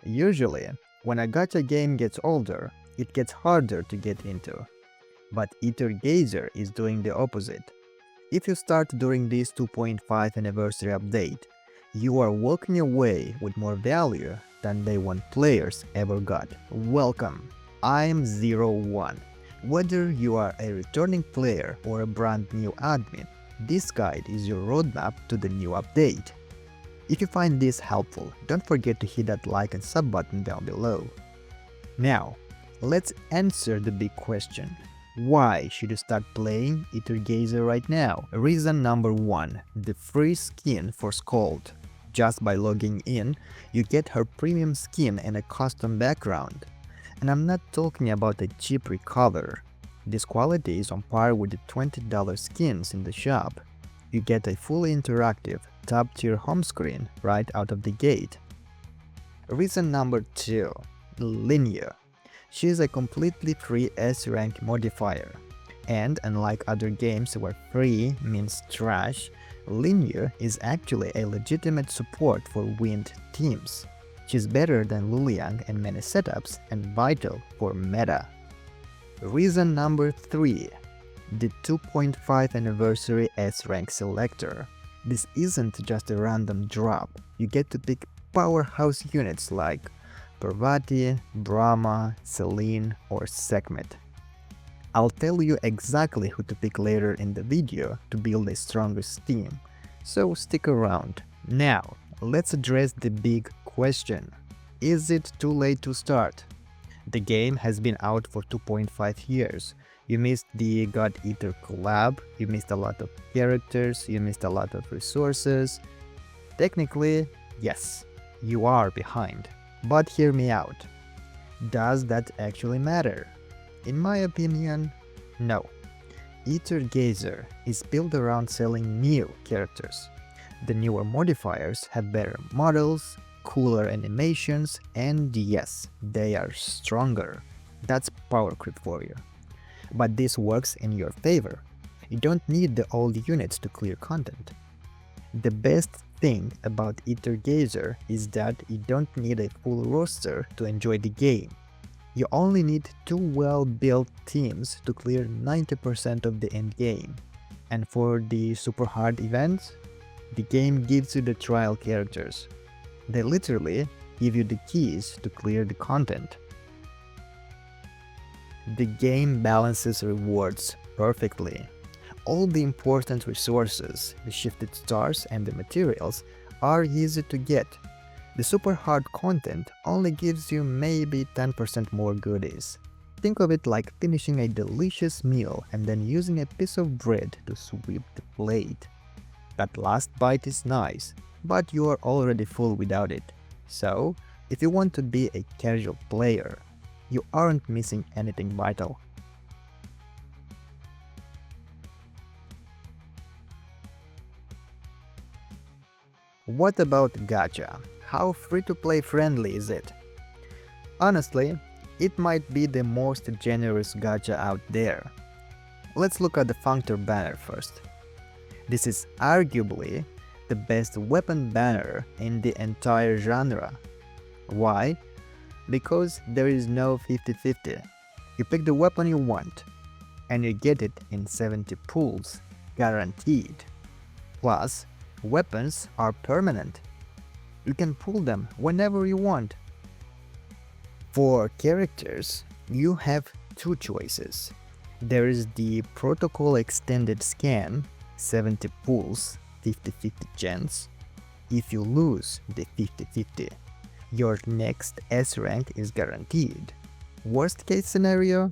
Usually, when a gacha game gets older, it gets harder to get into. But Aether Gazer is doing the opposite. If you start during this 2.5 anniversary update, you are walking away with more value than day 1 players ever got. Welcome, I'm 01. Whether you are a returning player or a brand new admin, this guide is your roadmap to the new update. If you find this helpful, don't forget to hit that like and sub button down below. Now, let's answer the big question. Why should you start playing Aether Gazer right now? Reason number 1. The free skin for Skuld. Just by logging in, you get her premium skin and a custom background. And I'm not talking about a cheap recover. This quality is on par with the $20 skins in the shop. You get a fully interactive, top-tier home screen right out of the gate. Reason number 2. Linyu. She is a completely free S-Rank modifier. And unlike other games where free means trash, Linyu is actually a legitimate support for wind teams. She's better than Luliang in many setups and vital for meta. Reason number 3. The 2.5 anniversary S-Rank selector. This isn't just a random drop. You get to pick powerhouse units like Parvati, Brahma, Celine, or Sekhmet. I'll tell you exactly who to pick later in the video to build a strongest team, so stick around. Now, let's address the big question. Is it too late to start? The game has been out for 2.5 years. You missed the God Eater collab, you missed a lot of characters, you missed a lot of resources. Technically, yes, you are behind. But hear me out. Does that actually matter? In my opinion, no. Aether Gazer is built around selling new characters. The newer modifiers have better models, cooler animations, and yes, they are stronger. That's power creep for you. But this works in your favor. You don't need the old units to clear content. The best thing about Aether Gazer is that you don't need a full roster to enjoy the game. You only need 2 well-built teams to clear 90% of the endgame. And for the super hard events, the game gives you the trial characters. They literally give you the keys to clear the content. The game balances rewards perfectly. All the important resources, the shifted stars and the materials are easy to get. The super hard content only gives you maybe 10% more goodies. Think of it like finishing a delicious meal and then using a piece of bread to sweep the plate. That last bite is nice, but you are already full without it. So, if you want to be a casual player, you aren't missing anything vital. What about gacha? How free-to-play friendly is it? Honestly, it might be the most generous gacha out there. Let's look at the Functor banner first. This is arguably the best weapon banner in the entire genre. Why? Because there is no 50-50. You pick the weapon you want, and you get it in 70 pulls, guaranteed. Plus, weapons are permanent. You can pull them whenever you want. For characters, you have 2 choices. There is the Protocol Extended Scan, 70 pulls, 50-50 chance. If you lose the 50-50, your next S-Rank is guaranteed. Worst case scenario,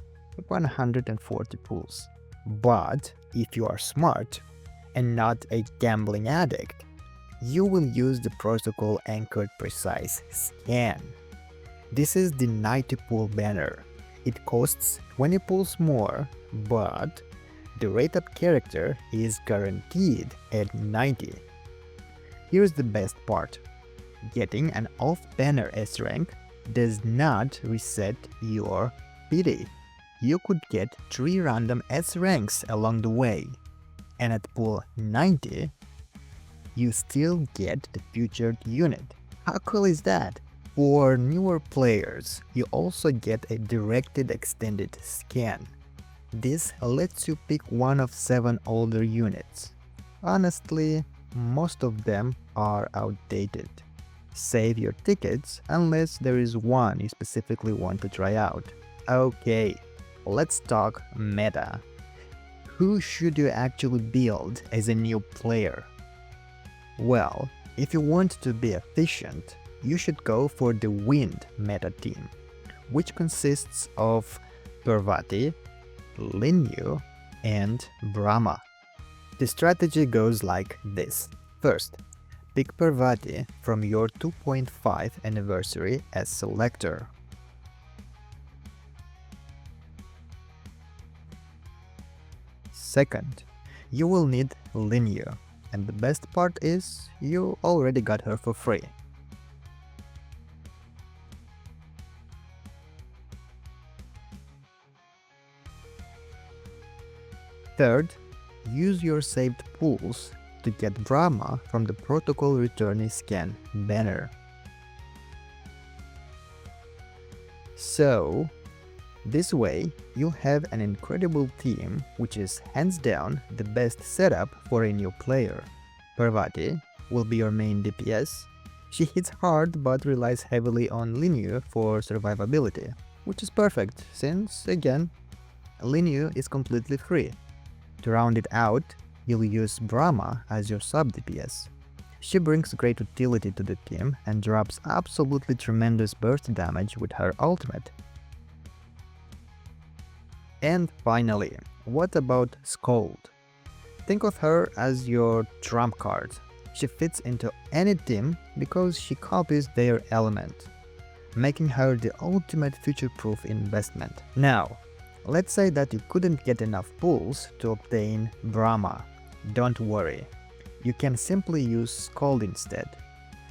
140 pulls. But if you are smart and not a gambling addict, you will use the Protocol Anchored Precise Scan. This is the 90 pull banner. It costs 20 pulls more, but the rate up character is guaranteed at 90. Here's the best part. Getting an off-banner S-Rank does not reset your PD. You could get 3 random S-Ranks along the way, and at pull 90, you still get the featured unit. How cool is that? For newer players, you also get a directed extended scan. This lets you pick one of 7 older units. Honestly, most of them are outdated. Save your tickets unless there is one you specifically want to try out. Okay, let's talk meta. Who should you actually build as a new player? Well, if you want to be efficient, you should go for the Wind meta team, which consists of Parvati, Linyu, and Brahma. The strategy goes like this. First, pick Parvati from your 2.5 anniversary as selector. Second, you will need Linyu, and the best part is you already got her for free. Third, use your saved pools to get Brahma from the Protocol Returnee Scan banner. So, this way, you have an incredible team which is hands down the best setup for a new player. Parvati will be your main DPS. She hits hard but relies heavily on Linyu for survivability, which is perfect since, again, Linyu is completely free. To round it out, you'll use Brahma as your sub DPS. She brings great utility to the team and drops absolutely tremendous burst damage with her ultimate. And finally, what about Skuld? Think of her as your trump card. She fits into any team because she copies their element, making her the ultimate future-proof investment. Now, let's say that you couldn't get enough pulls to obtain Brahma. Don't worry, you can simply use Skuld instead.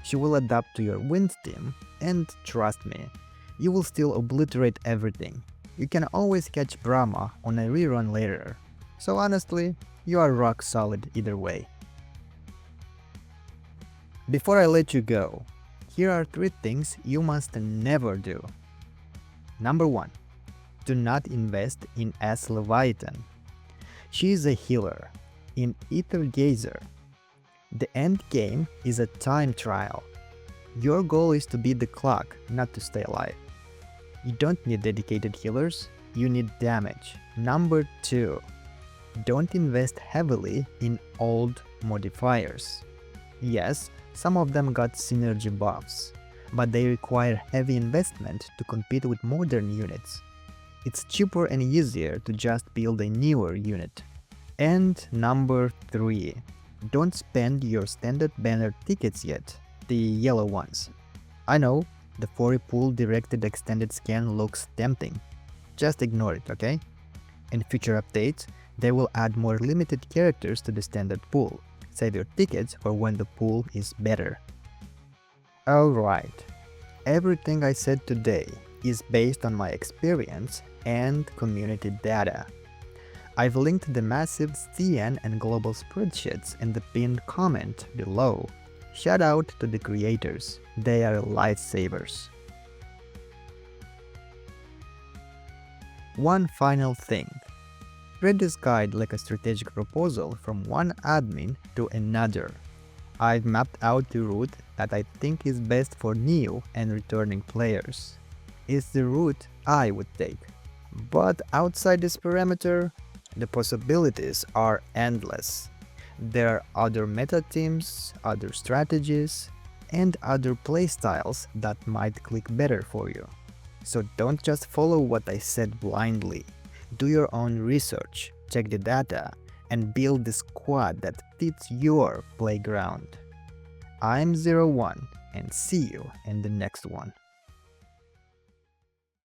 She will adapt to your Wind team, and trust me, you will still obliterate everything. You can always catch Brahma on a rerun later. So honestly, you are rock solid either way. Before I let you go, here are 3 things you must never do. Number 1. Do not invest in S-Leviathan. She is a healer. In Aether Gazer, the end game is a time trial. Your goal is to beat the clock, not to stay alive. You don't need dedicated healers, you need damage. Number 2. Don't invest heavily in old modifiers. Yes, some of them got synergy buffs, but they require heavy investment to compete with modern units. It's cheaper and easier to just build a newer unit. And number 3. Don't spend your standard banner tickets yet, the yellow ones. I know, the 40 pool directed extended scan looks tempting. Just ignore it, okay? In future updates, they will add more limited characters to the standard pool. Save your tickets for when the pool is better. Alright, everything I said today is based on my experience and community data. I've linked the massive CN and global spreadsheets in the pinned comment below. Shout out to the creators, they are lifesavers. One final thing. Read this guide like a strategic proposal from one admin to another. I've mapped out the route that I think is best for new and returning players. It's the route I would take. But outside this parameter, the possibilities are endless. There are other meta teams, other strategies, and other playstyles that might click better for you. So don't just follow what I said blindly. Do your own research, check the data, and build the squad that fits your playground. I'm 01 and see you in the next one.